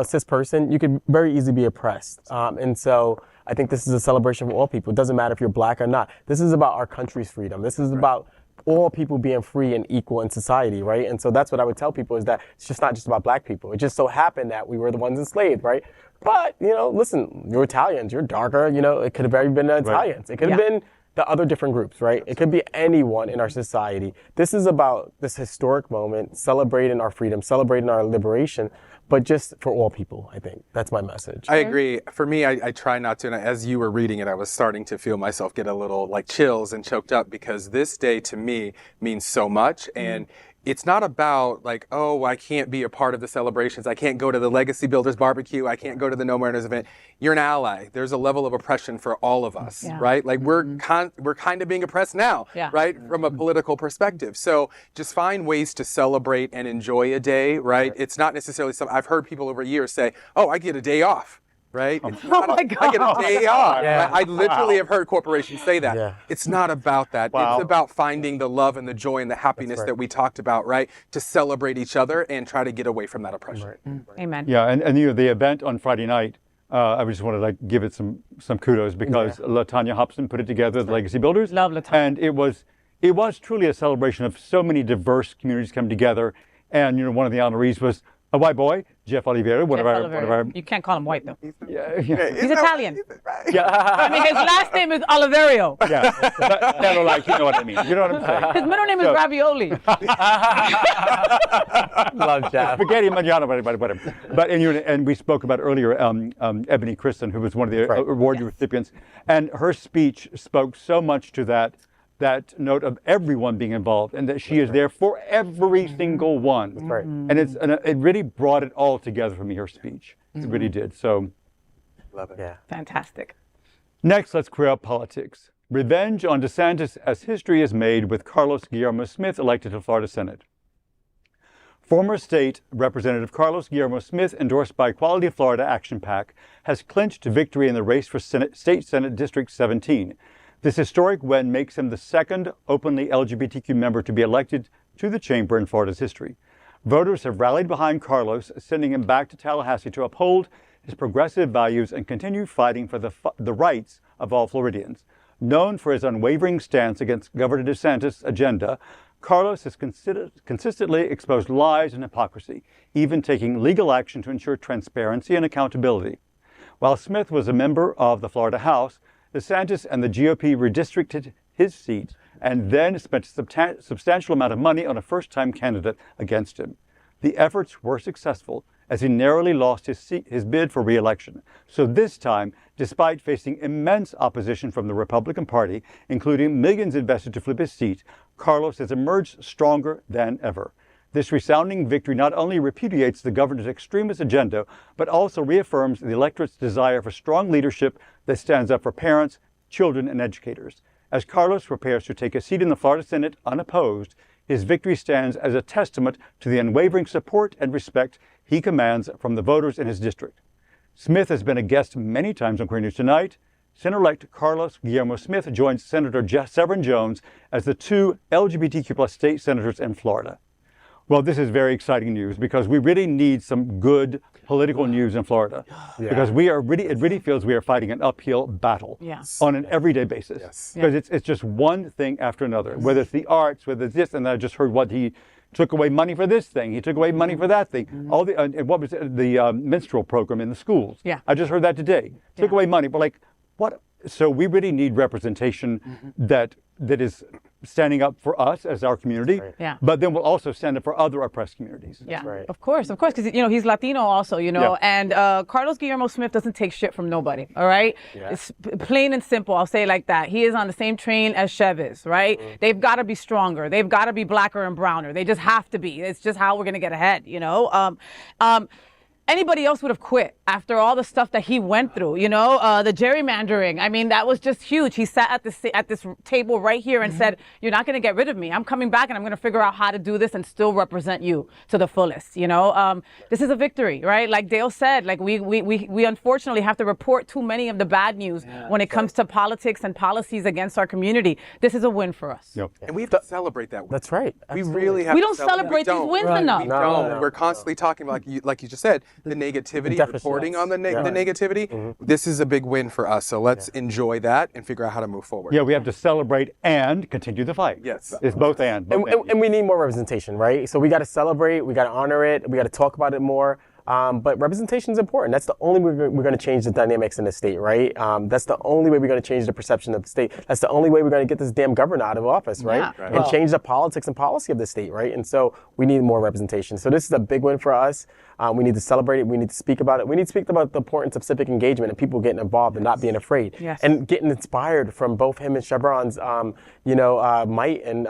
cis person, you could very easily be oppressed. And so I think this is a celebration for all people. It doesn't matter if you're black or not. This is about our country's freedom. This is about all people being free and equal in society, right? And so that's what I would tell people is that it's just not just about black people. It just so happened that we were the ones enslaved, right? But, listen, you're Italians, you're darker, it could have very been the Italians. It could have been the other different groups, right? It could be anyone in our society. This is about this historic moment, celebrating our freedom, celebrating our liberation, but just for all people, I think. That's my message. I agree. For me, I try not to, and as you were reading it, I was starting to feel myself get a little like chills and choked up, because this day to me means so much. And it's not about like, oh, I can't be a part of the celebrations. I can't go to the Legacy Builders barbecue. I can't go to the No Mariners event. You're an ally. There's a level of oppression for all of us, right? Like we're kind of being oppressed now, right? From a political perspective. So just find ways to celebrate and enjoy a day, right? It's not necessarily something I've heard people over years say, oh, I get a day off. Right? Oh my God. I get a day off. Yeah. I literally have heard corporations say that. Yeah. It's not about that. It's about finding the love and the joy and the happiness that we talked about, right? To celebrate each other and try to get away from that oppression. Amen. Yeah, and you know, the event on Friday night, I just wanted to like give it some kudos, because LaTanya Hobson put it together, the Legacy Builders. Love LaTanya. And it was truly a celebration of so many diverse communities come together. And you know, one of the honorees was a white boy, Jeff Oliveira, one of our. You can't call him white though. He's Italian. Yeah. I mean, his last name is Oliverio. Yeah. But, like, you know what I mean. You know what I'm saying. His middle name is Ravioli. Love Jeff. Spaghetti Mangiano, whatever. But and we spoke about earlier, Ebony Kristen, who was one of the award recipients, and her speech spoke so much to that note of everyone being involved, and that she is there for every single one. That's right. And it really brought it all together for me, her speech. It really did. So, love it. Yeah. Fantastic. Next, let's queer up politics. Revenge on DeSantis as history is made with Carlos Guillermo Smith elected to Florida Senate. Former state Representative Carlos Guillermo Smith, endorsed by Equality Florida Action PAC, has clinched victory in the race for State Senate District 17. This historic win makes him the second openly LGBTQ member to be elected to the chamber in Florida's history. Voters have rallied behind Carlos, sending him back to Tallahassee to uphold his progressive values and continue fighting for the rights of all Floridians. Known for his unwavering stance against Governor DeSantis' agenda, Carlos has consistently exposed lies and hypocrisy, even taking legal action to ensure transparency and accountability. While Smith was a member of the Florida House, DeSantis and the GOP redistricted his seat and then spent a substantial amount of money on a first-time candidate against him. The efforts were successful, as he narrowly lost his bid for re-election. So this time, despite facing immense opposition from the Republican Party, including millions invested to flip his seat, Carlos has emerged stronger than ever. This resounding victory not only repudiates the governor's extremist agenda, but also reaffirms the electorate's desire for strong leadership that stands up for parents, children, and educators. As Carlos prepares to take a seat in the Florida Senate unopposed, his victory stands as a testament to the unwavering support and respect he commands from the voters in his district. Smith has been a guest many times on Queer News Tonight. Senator-elect Carlos Guillermo Smith joins Senator Severin Jones as the two LGBTQ+ state senators in Florida. Well, this is very exciting news, because we really need some good political news in Florida, because it really feels we are fighting an uphill battle on an everyday basis, because it's just one thing after another, whether it's the arts, whether it's this, and I just heard what he took away money for this thing, he took away money for that thing, all the what was it, the minstrel program in the schools. I just heard that today. Took away money, but like what? So we really need representation that is standing up for us as our community, but then we'll also stand up for other oppressed communities. Of course, because he's Latino also, and Carlos Guillermo Smith doesn't take shit from nobody, all right? It's plain and simple, I'll say it like that. He is on the same train as Chev is, right? They've got to be stronger. They've got to be blacker and browner. They just have to be. It's just how we're going to get ahead, Anybody else would have quit after all the stuff that he went through, the gerrymandering. I mean, that was just huge. He sat at this table right here and said, "You're not going to get rid of me. I'm coming back and I'm going to figure out how to do this and still represent you to the fullest." This is a victory, right? Like Dale said, like we unfortunately have to report too many of the bad news when it comes to politics and policies against our community. This is a win for us. And we have to celebrate that win. That's right. Absolutely. We really have. We don't celebrate these wins enough. We don't. We're constantly talking about, like you just said, the negativity, reporting on the negativity. This is a big win for us. So let's enjoy that and figure out how to move forward. Yeah, we have to celebrate and continue the fight. Yes. It's both and. And we need more representation, right? So we got to celebrate, we got to honor it, we got to talk about it more. But representation is important. That's the only way we're going to change the dynamics in the state, right? That's the only way we're going to change the perception of the state. That's the only way we're going to get this damn governor out of office, right? Yeah. And change the politics and policy of the state, right? And so we need more representation. So this is a big win for us. We need to celebrate it. We need to speak about it. We need to speak about the importance of civic engagement and people getting involved and not being afraid. Yes. And getting inspired from both him and Chevron's, might and,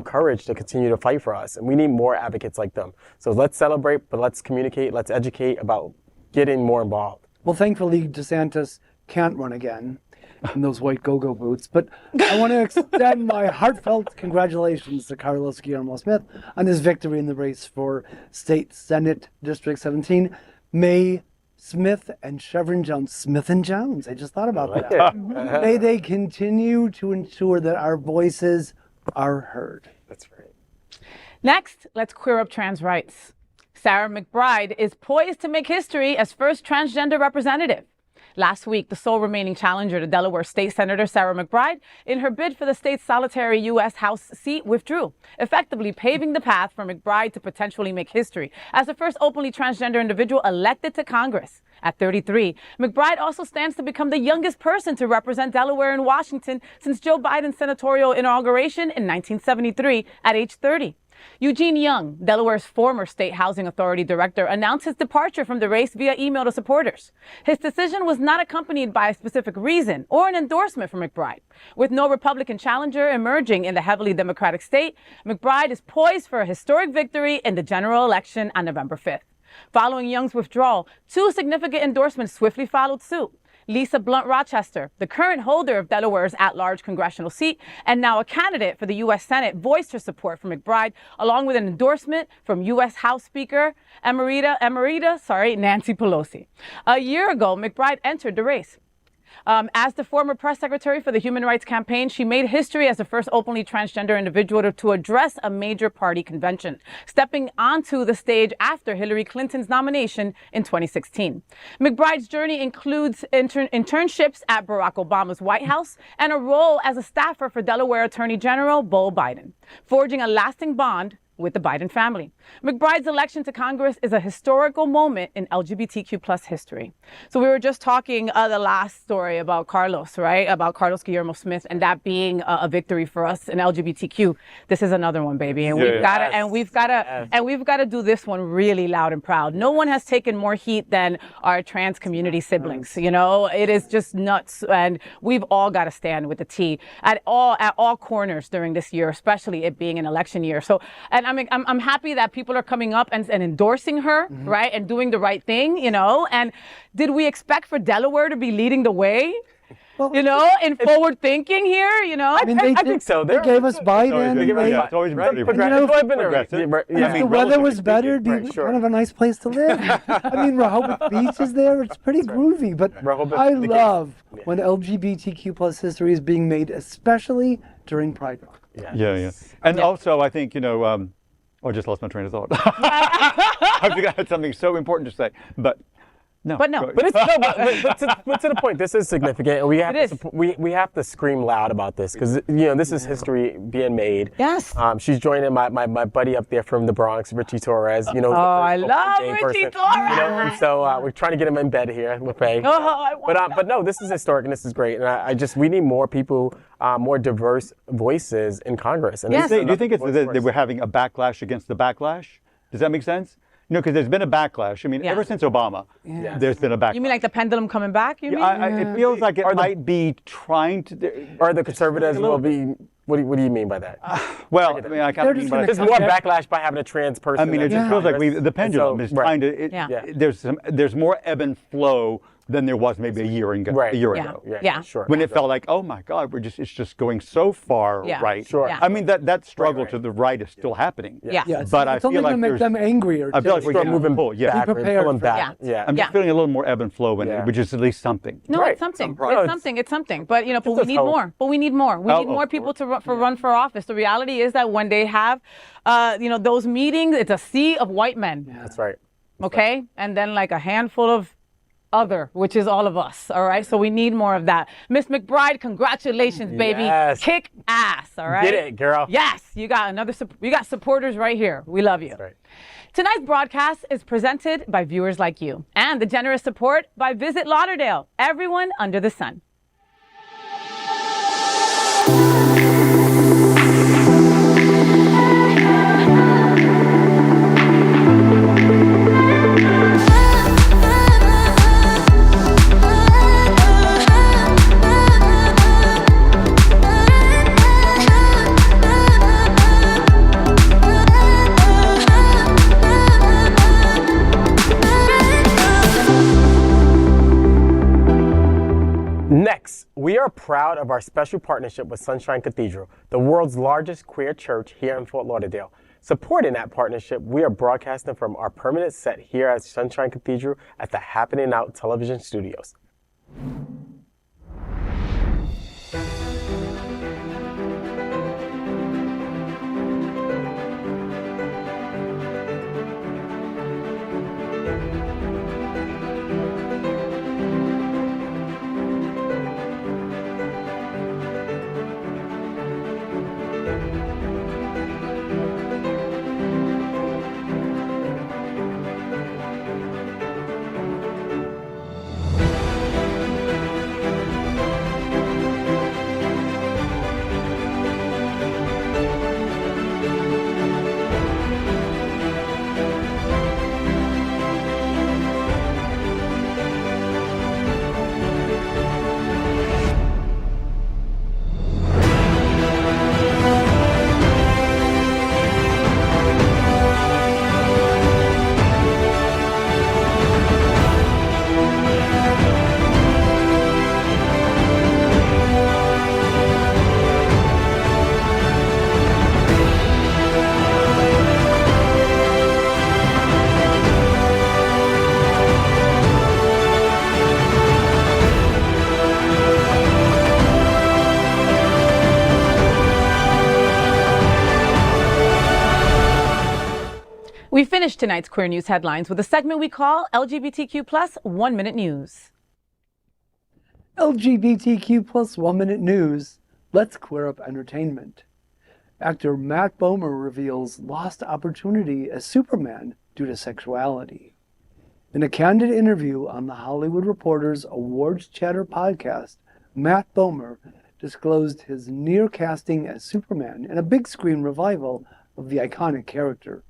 courage to continue to fight for us. And we need more advocates like them. So let's celebrate, but let's communicate, let's educate about getting more involved. Well, thankfully, DeSantis can't run again in those white go-go boots. But I want to extend my heartfelt congratulations to Carlos Guillermo Smith on his victory in the race for State Senate District 17. May Smith and Chevron Jones, Smith and Jones, I just thought about that. May they continue to ensure that our voices are heard. That's right. Next, let's queer up trans rights. Sarah McBride is poised to make history as first transgender representative. Last week, the sole remaining challenger to Delaware State Senator Sarah McBride, in her bid for the state's solitary U.S. House seat, withdrew, effectively paving the path for McBride to potentially make history as the first openly transgender individual elected to Congress. At 33, McBride also stands to become the youngest person to represent Delaware in Washington since Joe Biden's senatorial inauguration in 1973 at age 30. Eugene Young, Delaware's former State Housing Authority director, announced his departure from the race via email to supporters. His decision was not accompanied by a specific reason or an endorsement from McBride. With no Republican challenger emerging in the heavily Democratic state, McBride is poised for a historic victory in the general election on November 5th. Following Young's withdrawal, two significant endorsements swiftly followed suit. Lisa Blunt Rochester, the current holder of Delaware's at-large congressional seat and now a candidate for the U.S. Senate, voiced her support for McBride, along with an endorsement from U.S. House Speaker Nancy Pelosi. A year ago, McBride entered the race. As the former press secretary for the Human Rights Campaign, she made history as the first openly transgender individual to address a major party convention, stepping onto the stage after Hillary Clinton's nomination in 2016. McBride's journey includes internships at Barack Obama's White House and a role as a staffer for Delaware Attorney General Beau Biden, forging a lasting bond with the Biden family. McBride's election to Congress is a historical moment in LGBTQ plus history. So we were just talking the last story about Carlos, right? About Carlos Guillermo Smith and that being a victory for us in LGBTQ. This is another one, baby. And we've got to do this one really loud and proud. No one has taken more heat than our trans community siblings. You know, it is just nuts. And we've all got to stand with the T at all corners during this year, especially it being an election year. So, and I'm happy that people are coming up and endorsing her, right, and doing the right thing, you know. And did we expect for Delaware to be leading the way? Well, you know, in forward thinking here, you know. I mean, I think so. They gave us Biden. It's always pretty If the weather was better, it'd be kind of a nice place to live. I mean, Rehoboth Beach is there. It's pretty groovy. But I love when LGBTQ plus history is being made, especially during Pride Month. Yeah. And also, I think, I just lost my train of thought. I think I had something so important to say, but no. But to the point, this is significant. We have to scream loud about this because this is history being made. Yes. She's joining my buddy up there from the Bronx, Richie Torres. I love Richie Torres. So we're trying to get him in bed here with Faye. But no, this is historic and this is great. And we need more people, more diverse voices in Congress. And yes. Do you think it's that we're having a backlash against the backlash? Does that make sense? Because there's been a backlash. I mean, ever since Obama, there's been a backlash. You mean like the pendulum coming back? You mean? It feels like it might be trying to. Or the conservatives will be. What do you mean by that? I kind of mean by there's more backlash by having a trans person. I mean, it just feels like the pendulum is trying to. There's more ebb and flow than there was maybe a year ago. Yeah. Sure. When it felt like, oh my God, it's just going so far right. Sure. Yeah. I mean, that struggle to the right is still happening. Yeah. But I feel like make them angrier. I feel like we're moving back. Pulling back. I'm just feeling a little more ebb and flow in it, which is at least something. No, it's something. It's something. But but we need more. We need more people to run for office. The reality is that when they have, those meetings, it's a sea of white men. Yeah. That's right. Okay, and then like a handful of other, which is all of us, all right? So we need more of that. Miss McBride, congratulations, baby. Yes. Kick ass, all right? Get it, girl. Yes, you got supporters right here. We love you. That's right. Tonight's broadcast is presented by viewers like you and the generous support by Visit Lauderdale, everyone under the sun. Next, we are proud of our special partnership with Sunshine Cathedral, the world's largest queer church here in Fort Lauderdale. Supporting that partnership, we are broadcasting from our permanent set here at Sunshine Cathedral at the Happening Out television studios. We finish tonight's Queer News headlines with a segment we call LGBTQ plus 1 Minute News. LGBTQ plus 1 Minute News. Let's queer up entertainment. Actor Matt Bomer reveals lost opportunity as Superman due to sexuality. In a candid interview on the Hollywood Reporter's Awards Chatter podcast, Matt Bomer disclosed his near casting as Superman in a big screen revival of the iconic character.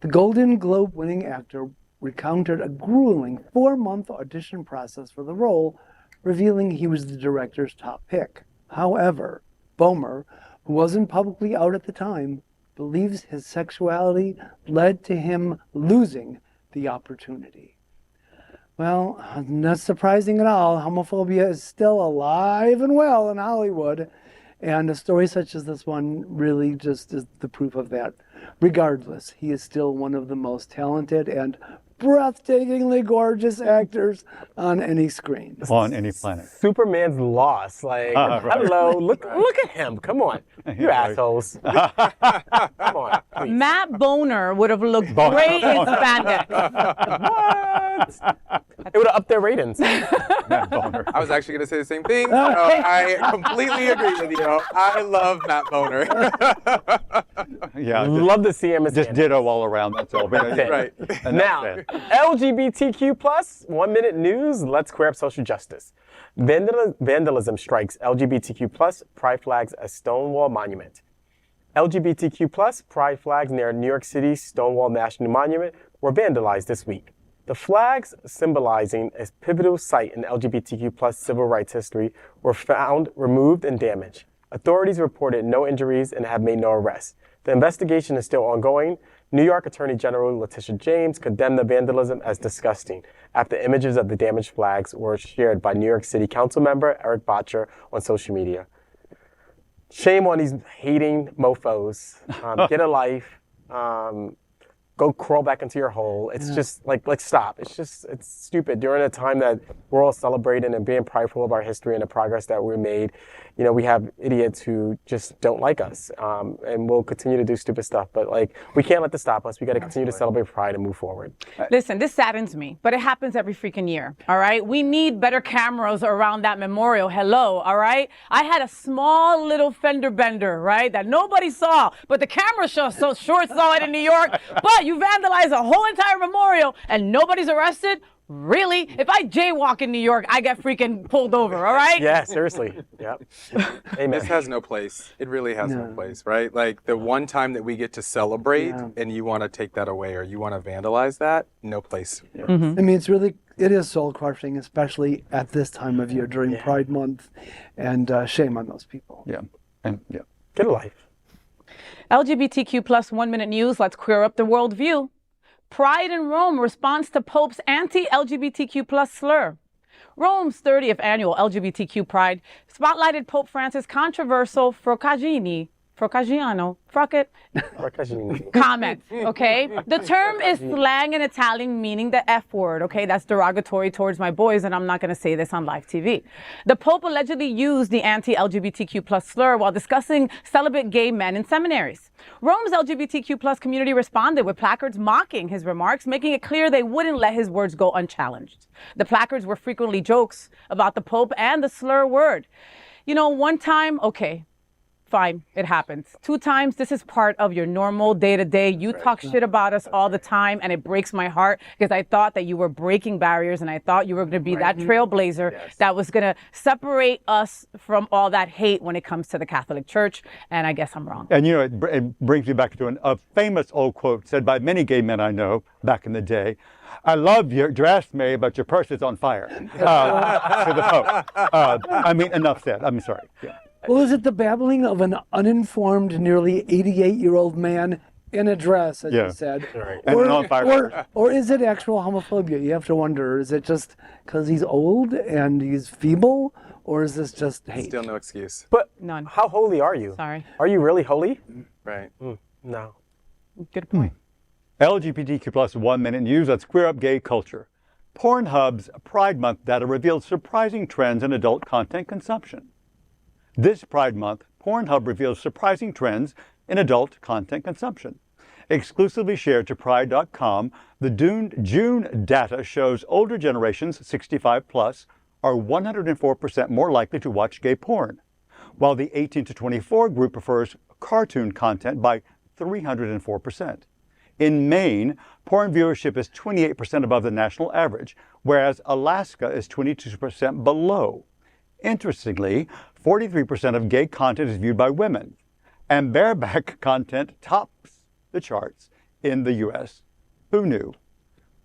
The Golden Globe-winning actor recounted a grueling 4-month audition process for the role, revealing he was the director's top pick. However, Bomer, who wasn't publicly out at the time, believes his sexuality led to him losing the opportunity. Well, not surprising at all, homophobia is still alive and well in Hollywood, and a story such as this one really just is the proof of that. Regardless, he is still one of the most talented and breathtakingly gorgeous actors on any screen. On any planet. Superman's lost. Like, hello, look at him. Come on. You assholes. Come on, please. Matt Boner would have looked great in spandex. What? It would have upped their ratings. I was actually going to say the same thing. So I completely agree with you. I love Matt Boner. Yeah, love to see him as just ditto all around. That's all. Right. Now, LGBTQ plus 1 minute news. Let's queer up social justice. Vandalism strikes LGBTQ plus pride flags as Stonewall monument. LGBTQ plus pride flags near New York City's Stonewall National Monument were vandalized this week. The flags, symbolizing a pivotal site in LGBTQ plus civil rights history, were found removed and damaged. Authorities reported no injuries and have made no arrests. The investigation is still ongoing. New York Attorney General Letitia James condemned the vandalism as disgusting after images of the damaged flags were shared by New York City Council member Eric Botcher on social media. Shame on these hating mofos. Get a life. Go crawl back into your hole. It's just like stop. It's stupid. During a time that we're all celebrating and being prideful of our history and the progress that we made, we have idiots who just don't like us, and will continue to do stupid stuff. But like, we can't let this stop us. We got to continue to celebrate Pride and move forward. Listen, this saddens me, but it happens every freaking year. All right, we need better cameras around that memorial. Hello, all right. I had a small little fender bender, right, that nobody saw, but the camera sure saw it in New York. But you vandalized a whole entire memorial and nobody's arrested? Really? If I jaywalk in New York, I get freaking pulled over, all right? Yeah, seriously. Yep. Amen. This has no place. It really has no place, right? Like the one time that we get to celebrate and you want to take that away or you want to vandalize that, no place. I mean, it is soul crushing, especially at this time of year during Pride Month, and shame on those people. Yeah. Get a life. LGBTQ plus 1 minute news. Let's queer up the worldview. Pride in Rome responds to Pope's anti-LGBTQ plus slur. Rome's 30th annual LGBTQ Pride spotlighted Pope Francis' controversial Froccagiano comment, okay? The term is slang in Italian meaning the F word, okay? That's derogatory towards my boys, and I'm not going to say this on live TV. The Pope allegedly used the anti-LGBTQ plus slur while discussing celibate gay men in seminaries. Rome's LGBTQ plus community responded with placards mocking his remarks, making it clear they wouldn't let his words go unchallenged. The placards were frequently jokes about the Pope and the slur word. One time, okay, fine, it happens. 2 times, this is part of your normal day-to-day. You talk shit about us all the time, and it breaks my heart because I thought that you were breaking barriers, and I thought you were going to be that trailblazer that was going to separate us from all that hate when it comes to the Catholic Church, and I guess I'm wrong. And it brings me back to a famous old quote said by many gay men I know back in the day. I love your dress, May, but your purse is on fire. To the Pope. Enough said. I'm sorry. Yeah. Well, is it the babbling of an uninformed, nearly 88-year-old man in a dress, as you said? Right. Or is it actual homophobia? You have to wonder, is it just because he's old and he's feeble? Or is this just hate? Still no excuse. But none. How holy are you? Sorry. Are you really holy? Right. No. Good point. LGBTQ plus 1 minute news. Let's queer up gay culture. Pornhub's Pride Month data reveals surprising trends in adult content consumption. This Pride Month, Pornhub reveals surprising trends in adult content consumption. Exclusively shared to Pride.com, the June data shows older generations, 65 plus, are 104% more likely to watch gay porn, while the 18 to 24 group prefers cartoon content by 304%. In Maine, porn viewership is 28% above the national average, whereas Alaska is 22% below. Interestingly, 43% of gay content is viewed by women, and bareback content tops the charts in the U.S. Who knew?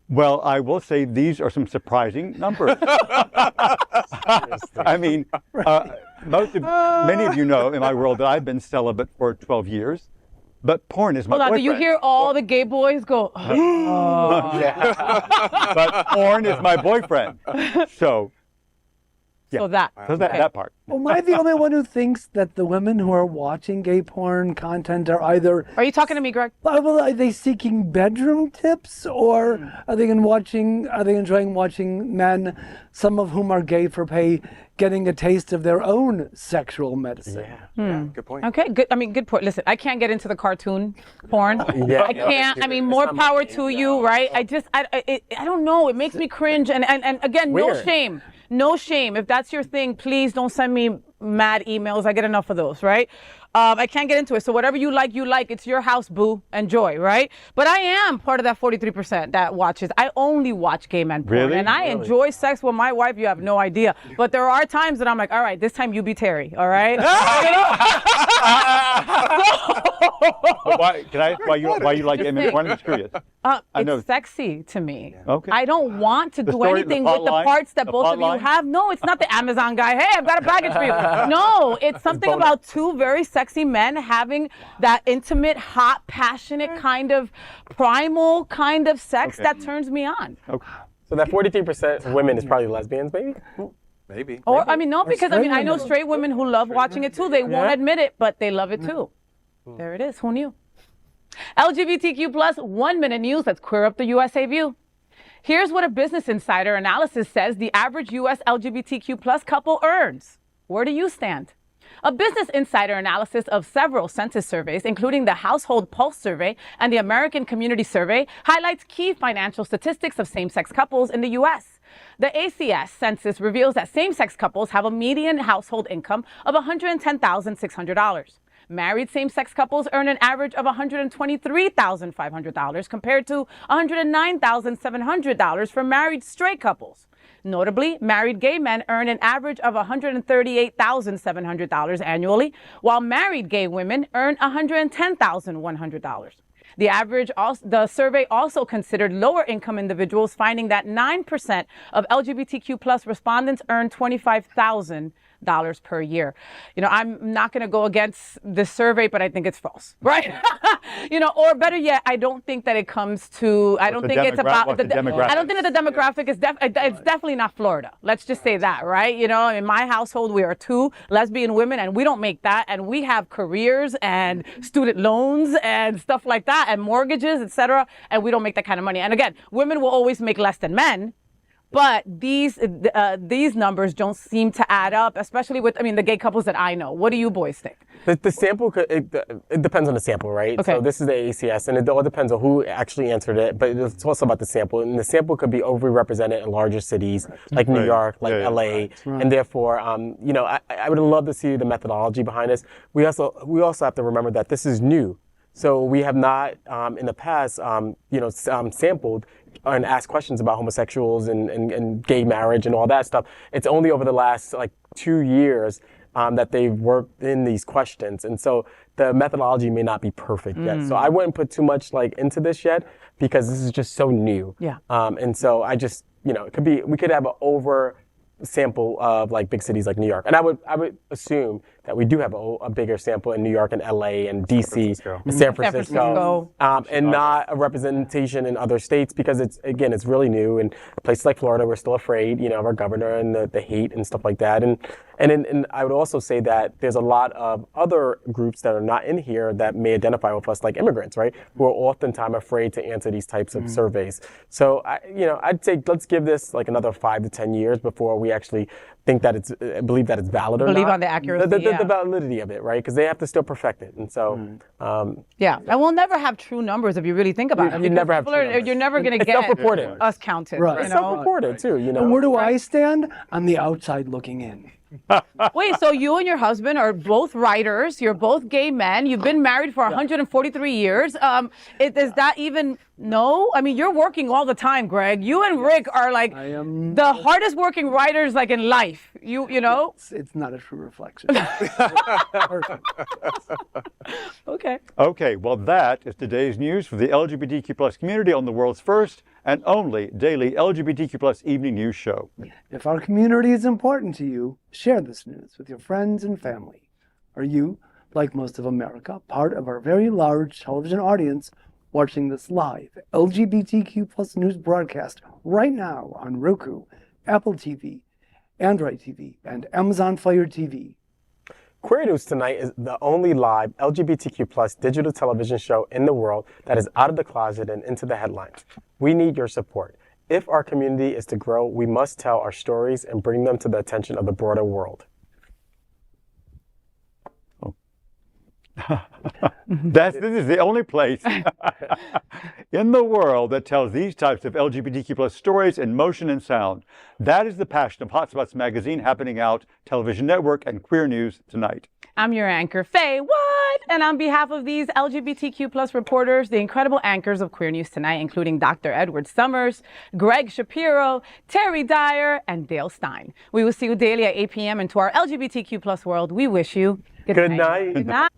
Well, I will say these are some surprising numbers. Many of you know in my world that I've been celibate for 12 years, but porn is my boyfriend. Do you hear all the gay boys go, But porn is my boyfriend. So, yeah. So that part. Well, am I the only one who thinks that the women who are watching gay porn content are either... Are you talking to me, Greg? Are they seeking bedroom tips, or are they enjoying watching men, some of whom are gay for pay, getting a taste of their own sexual medicine? Yeah, good point. Okay, good. Good point. Listen, I can't get into the cartoon porn. I can't. More power to you, right? I don't know. It makes me cringe. And again, no shame. No shame. If that's your thing, please don't send me mad emails. I get enough of those, right? I can't get into it. So whatever you like, it's your house, boo. Enjoy, right? But I am part of that 43% that watches. I only watch gay men porn. Really? And I enjoy sex with my wife. You have no idea. But there are times that I'm like, all right, this time you be Terry, all right? Why you like gay men porn? I'm just curious. It's sexy to me. Okay. I don't want to do anything with the parts that both of you have. No, it's not the Amazon guy. Hey, I've got a package for you. No, it's something about two very sexy men having that intimate, hot, passionate kind of primal kind of sex that turns me on. Okay. So that 43% of women is probably lesbians, maybe? Maybe. Or, no, because I know straight women who love watching it too. They won't admit it, but they love it too. There it is. Who knew? LGBTQ plus 1 minute news. Let's queer up the USA view. Here's what a Business Insider analysis says the average US LGBTQ plus couple earns. Where do you stand? A Business Insider analysis of several census surveys, including the Household Pulse Survey and the American Community Survey, highlights key financial statistics of same-sex couples in the U.S. The ACS census reveals that same-sex couples have a median household income of $110,600. Married same-sex couples earn an average of $123,500 compared to $109,700 for married straight couples. Notably, married gay men earn an average of $138,700 annually, while married gay women earn $110,100. The survey also considered lower income individuals, finding that 9% of LGBTQ plus respondents earn $25,000 per year. I'm not going to go against this survey, but I think it's false, right? Or better yet, I don't think that it comes to, I don't think it's about the demographic. I don't think that the demographic is it's definitely not Florida. Let's just say that, right? In my household, we are 2 lesbian women and we don't make that. And we have careers and student loans and stuff like that and mortgages, etc. And we don't make that kind of money. And again, women will always make less than men. But these numbers don't seem to add up, especially with, the gay couples that I know. What do you boys think? The sample, it depends on the sample, right? Okay. So this is the ACS, and it all depends on who actually answered it, but it's also about the sample. And the sample could be overrepresented in larger cities like New York, like LA, Right. and therefore, I would love to see the methodology behind this. We also have to remember that this is new. So we have not, in the past, sampled and asked questions about homosexuals and gay marriage and all that stuff. It's only over the last 2 years that they've worked in these questions. And so the methodology may not be perfect yet. So I wouldn't put too much into this yet because this is just so new. Yeah. And so I just, we could have an over sample of big cities like New York. And I would assume that we do have a bigger sample in New York and LA and DC and San Francisco. And not a representation in other states because it's really new. And places like Florida, we're still afraid, of our governor and the hate and stuff like that. And I would also say that there's a lot of other groups that are not in here that may identify with us, like immigrants, right? Who are oftentimes afraid to answer these types of surveys. So I'd say let's give this another 5 to 10 years before we actually think that believe that it's valid or not. Believe on the accuracy, the validity of it, right? Because they have to still perfect it. And so, yeah, and we'll never have true numbers if you really think about it. You never have true numbers. You're never going to get self-reported. us counted. Right. It's self-reported too, And where do I stand? On the outside looking in. Wait, so you and your husband are both writers. You're both gay men. You've been married for 143 years. Is that even no? You're working all the time, Greg. You and Rick are the hardest working writers in life. You know. It's not a true reflection. Okay. Okay, well that is today's news for the LGBTQ plus community on the world's first and only daily LGBTQ plus evening news show. If our community is important to you, share this news with your friends and family. Are you, like most of America, part of our very large television audience watching this live LGBTQ plus news broadcast right now on Roku, Apple TV, Android TV, and Amazon Fire TV? Queer News Tonight is the only live LGBTQ plus digital television show in the world that is out of the closet and into the headlines. We need your support. If our community is to grow, we must tell our stories and bring them to the attention of the broader world. This is the only place in the world that tells these types of LGBTQ plus stories in motion and sound. That is the passion of Hotspots Magazine, happening out television network and Queer News Tonight. I'm your anchor, FayWhat, and on behalf of these LGBTQ plus reporters, the incredible anchors of Queer News Tonight, including Dr. Edward Summers, Gregg Shapiro, Terry Dyer, and Dale Stine. We will see you daily at 8 p.m. And to our LGBTQ plus world, we wish you good night. Good night.